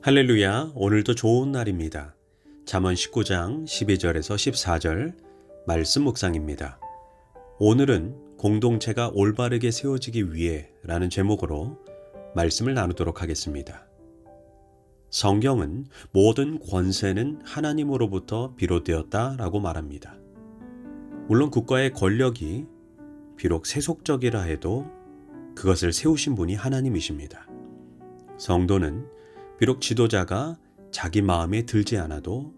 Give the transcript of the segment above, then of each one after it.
할렐루야, 오늘도 좋은 날입니다. 잠언 19장 12절에서 14절 말씀 묵상입니다. 오늘은 공동체가 올바르게 세워지기 위해 라는 제목으로 말씀을 나누도록 하겠습니다. 성경은 모든 권세는 하나님으로부터 비롯되었다 라고 말합니다. 물론 국가의 권력이 비록 세속적이라 해도 그것을 세우신 분이 하나님이십니다. 성도는 비록 지도자가 자기 마음에 들지 않아도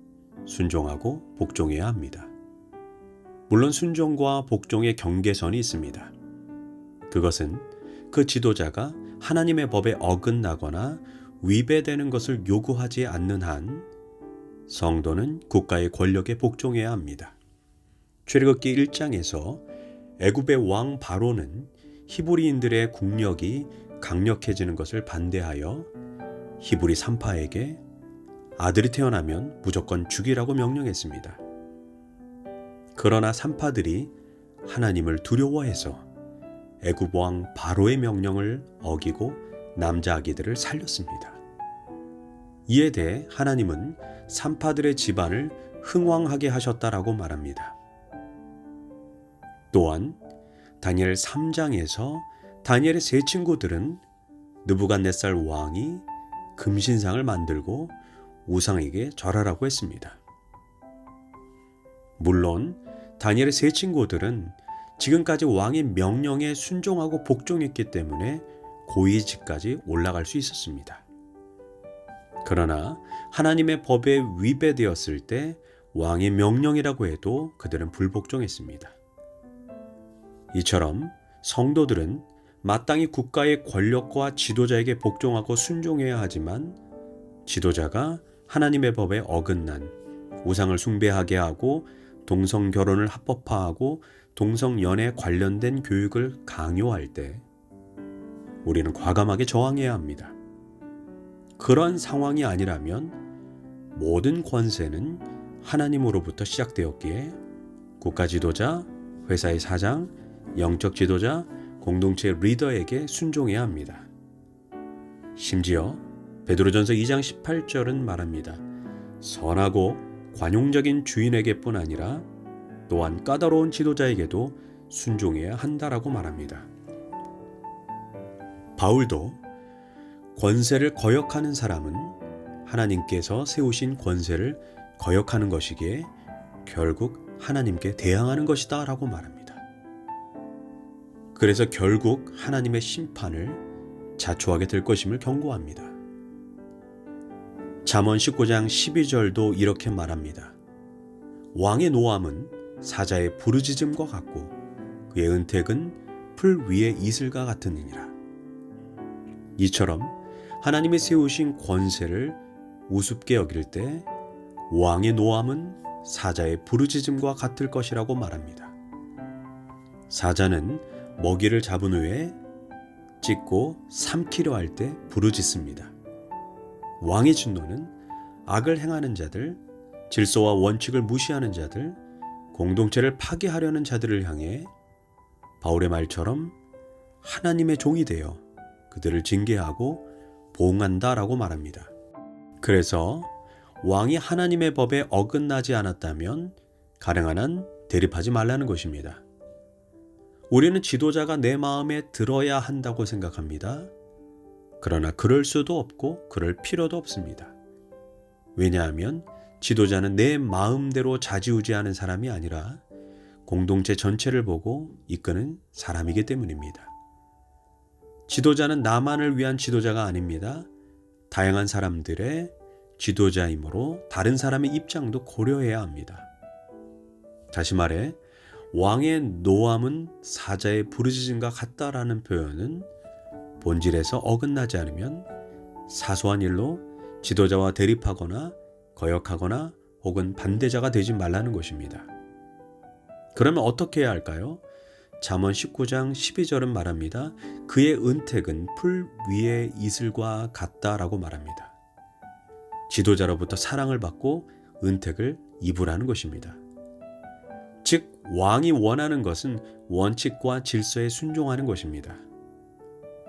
순종하고 복종해야 합니다. 물론 순종과 복종의 경계선이 있습니다. 그것은 그 지도자가 하나님의 법에 어긋나거나 위배되는 것을 요구하지 않는 한 성도는 국가의 권력에 복종해야 합니다. 출애굽기 1장에서 애굽의 왕 바로는 히브리인들의 국력이 강력해지는 것을 반대하여 히브리 산파에게 아들이 태어나면 무조건 죽이라고 명령했습니다. 그러나 산파들이 하나님을 두려워해서 애굽 왕 바로의 명령을 어기고 남자 아기들을 살렸습니다. 이에 대해 하나님은 산파들의 집안을 흥왕하게 하셨다라고 말합니다. 또한 다니엘 3장에서 다니엘의 세 친구들은 느부갓네살 왕이 금신상을 만들고 우상에게 절하라고 했습니다. 물론 다니엘의 세 친구들은 지금까지 왕의 명령에 순종하고 복종했기 때문에 고위직까지 올라갈 수 있었습니다. 그러나 하나님의 법에 위배되었을 때 왕의 명령이라고 해도 그들은 불복종했습니다. 이처럼 성도들은 마땅히 국가의 권력과 지도자에게 복종하고 순종해야 하지만 지도자가 하나님의 법에 어긋난 우상을 숭배하게 하고 동성 결혼을 합법화하고 동성 연애에 관련된 교육을 강요할 때 우리는 과감하게 저항해야 합니다. 그런 상황이 아니라면 모든 권세는 하나님으로부터 시작되었기에 국가 지도자, 회사의 사장, 영적 지도자, 공동체 리더에게 순종해야 합니다. 심지어 베드로전서 2장 18절은 말합니다. 선하고 관용적인 주인에게뿐 아니라 또한 까다로운 지도자에게도 순종해야 한다라고 말합니다. 바울도 권세를 거역하는 사람은 하나님께서 세우신 권세를 거역하는 것이기에 결국 하나님께 대항하는 것이다 라고 말합니다. 그래서 결국 하나님의 심판을 자초하게 될 것임을 경고합니다. 잠언 19장 12절도 이렇게 말합니다. 왕의 노함은 사자의 부르짖음과 같고 그의 은택은 풀 위의 이슬과 같으니라. 이처럼 하나님이 세우신 권세를 우습게 여길 때 왕의 노함은 사자의 부르짖음과 같을 것이라고 말합니다. 사자는 먹이를 잡은 후에 찢고 삼키려 할 때 부르짖습니다. 왕의 진노는 악을 행하는 자들, 질서와 원칙을 무시하는 자들, 공동체를 파괴하려는 자들을 향해 바울의 말처럼 하나님의 종이 되어 그들을 징계하고 보응한다라고 말합니다. 그래서 왕이 하나님의 법에 어긋나지 않았다면 가능한 한 대립하지 말라는 것입니다. 우리는 지도자가 내 마음에 들어야 한다고 생각합니다. 그러나 그럴 수도 없고 그럴 필요도 없습니다. 왜냐하면 지도자는 내 마음대로 좌지우지하는 사람이 아니라 공동체 전체를 보고 이끄는 사람이기 때문입니다. 지도자는 나만을 위한 지도자가 아닙니다. 다양한 사람들의 지도자이므로 다른 사람의 입장도 고려해야 합니다. 다시 말해 왕의 노함은 사자의 부르짖음과 같다라는 표현은 본질에서 어긋나지 않으면 사소한 일로 지도자와 대립하거나 거역하거나 혹은 반대자가 되지 말라는 것입니다. 그러면 어떻게 해야 할까요? 잠언 19장 12절은 말합니다. 그의 은택은 풀 위의 이슬과 같다라고 말합니다. 지도자로부터 사랑을 받고 은택을 입으라는 것입니다. 즉 왕이 원하는 것은 원칙과 질서에 순종하는 것입니다.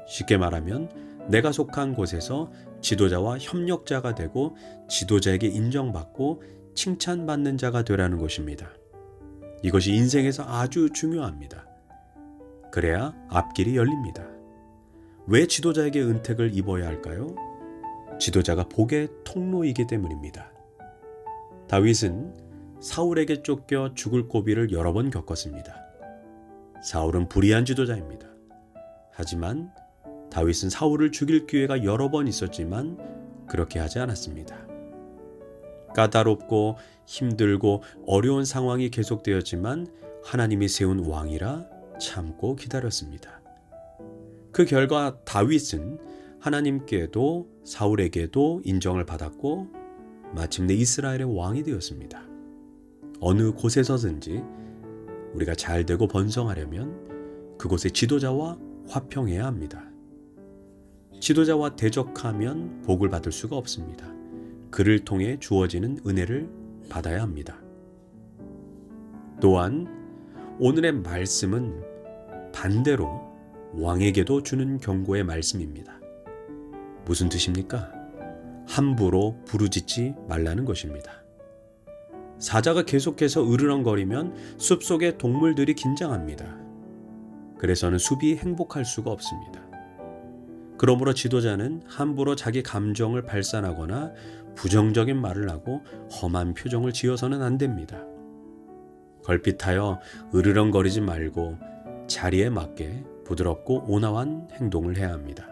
쉽게 말하면 내가 속한 곳에서 지도자와 협력자가 되고 지도자에게 인정받고 칭찬받는 자가 되라는 것입니다. 이것이 인생에서 아주 중요합니다. 그래야 앞길이 열립니다. 왜 지도자에게 은택을 입어야 할까요? 지도자가 복의 통로이기 때문입니다. 다윗은 사울에게 쫓겨 죽을 고비를 여러 번 겪었습니다. 사울은 불의한 지도자입니다. 하지만 다윗은 사울을 죽일 기회가 여러 번 있었지만 그렇게 하지 않았습니다. 까다롭고 힘들고 어려운 상황이 계속되었지만 하나님이 세운 왕이라 참고 기다렸습니다. 그 결과 다윗은 하나님께도 사울에게도 인정을 받았고 마침내 이스라엘의 왕이 되었습니다. 어느 곳에서든지 우리가 잘 되고 번성하려면 그곳의 지도자와 화평해야 합니다. 지도자와 대적하면 복을 받을 수가 없습니다. 그를 통해 주어지는 은혜를 받아야 합니다. 또한 오늘의 말씀은 반대로 왕에게도 주는 경고의 말씀입니다. 무슨 뜻입니까? 함부로 부르짖지 말라는 것입니다. 사자가 계속해서 으르렁거리면 숲속의 동물들이 긴장합니다. 그래서는 숲이 행복할 수가 없습니다. 그러므로 지도자는 함부로 자기 감정을 발산하거나 부정적인 말을 하고 험한 표정을 지어서는 안 됩니다. 걸핏하여 으르렁거리지 말고 자리에 맞게 부드럽고 온화한 행동을 해야 합니다.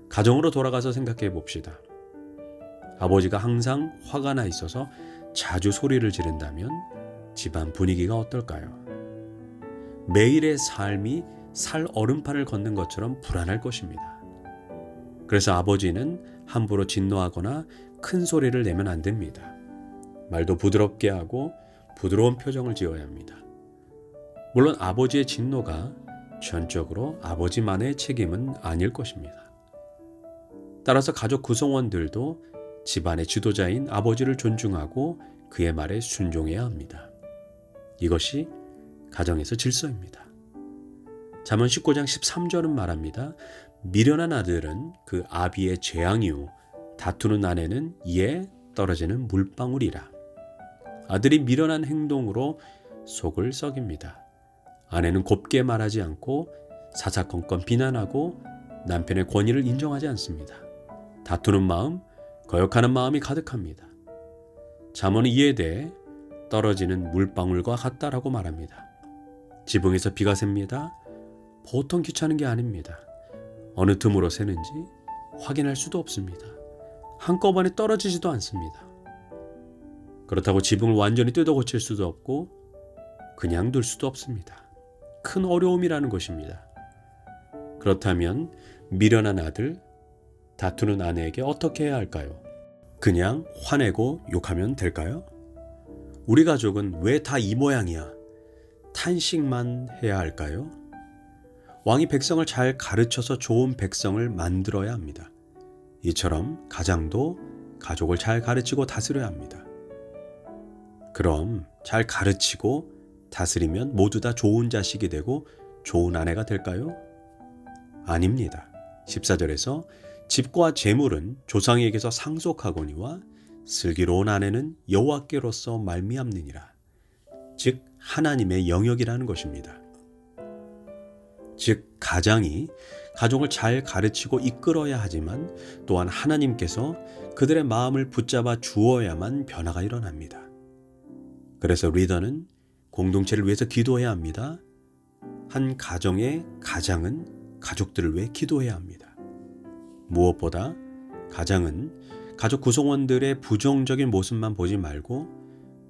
가정으로 돌아가서 생각해 봅시다. 아버지가 항상 화가 나 있어서 자주 소리를 지른다면 집안 분위기가 어떨까요? 매일의 삶이 살 얼음판을 걷는 것처럼 불안할 것입니다. 그래서 아버지는 함부로 진노하거나 큰 소리를 내면 안 됩니다. 말도 부드럽게 하고 부드러운 표정을 지어야 합니다. 물론 아버지의 진노가 전적으로 아버지만의 책임은 아닐 것입니다. 따라서 가족 구성원들도 집안의 지도자인 아버지를 존중하고 그의 말에 순종해야 합니다. 이것이 가정에서 질서입니다. 잠언 19장 13절은 말합니다. 미련한 아들은 그 아비의 재앙이요 다투는 아내는 이에 떨어지는 물방울이라. 아들이 미련한 행동으로 속을 썩입니다. 아내는 곱게 말하지 않고 사사건건 비난하고 남편의 권위를 인정하지 않습니다. 다투는 마음, 거역하는 마음이 가득합니다. 잠언은 이에 대해 떨어지는 물방울과 같다라고 말합니다. 지붕에서 비가 셉니다. 보통 귀찮은 게 아닙니다. 어느 틈으로 새는지 확인할 수도 없습니다. 한꺼번에 떨어지지도 않습니다. 그렇다고 지붕을 완전히 뜯어 고칠 수도 없고 그냥 둘 수도 없습니다. 큰 어려움이라는 것입니다. 그렇다면 미련한 아들, 다투는 아내에게 어떻게 해야 할까요? 그냥 화내고 욕하면 될까요? 우리 가족은 왜 다 이 모양이야? 탄식만 해야 할까요? 왕이 백성을 잘 가르쳐서 좋은 백성을 만들어야 합니다. 이처럼 가장도 가족을 잘 가르치고 다스려야 합니다. 그럼 잘 가르치고 다스리면 모두 다 좋은 자식이 되고 좋은 아내가 될까요? 아닙니다. 14절에서 집과 재물은 조상에게서 상속하거니와 슬기로운 아내는 여호와께로서 말미암느니라. 즉 하나님의 영역이라는 것입니다. 즉 가장이 가족을 잘 가르치고 이끌어야 하지만 또한 하나님께서 그들의 마음을 붙잡아 주어야만 변화가 일어납니다. 그래서 리더는 공동체를 위해서 기도해야 합니다. 한 가정의 가장은 가족들을 위해 기도해야 합니다. 무엇보다 가장은 가족 구성원들의 부정적인 모습만 보지 말고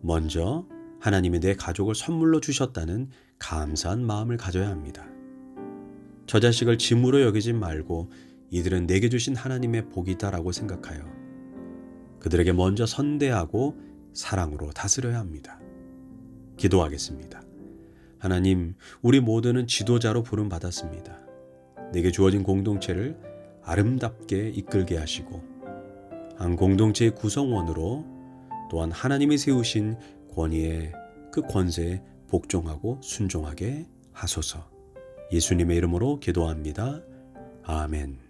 먼저 하나님이 내 가족을 선물로 주셨다는 감사한 마음을 가져야 합니다. 저 자식을 짐으로 여기지 말고 이들은 내게 주신 하나님의 복이다라고 생각하여 그들에게 먼저 선대하고 사랑으로 다스려야 합니다. 기도하겠습니다. 하나님, 우리 모두는 지도자로 부름받았습니다. 내게 주어진 공동체를 아름답게 이끌게 하시고 한 공동체의 구성원으로 또한 하나님이 세우신 권위의 그 권세에 복종하고 순종하게 하소서. 예수님의 이름으로 기도합니다. 아멘.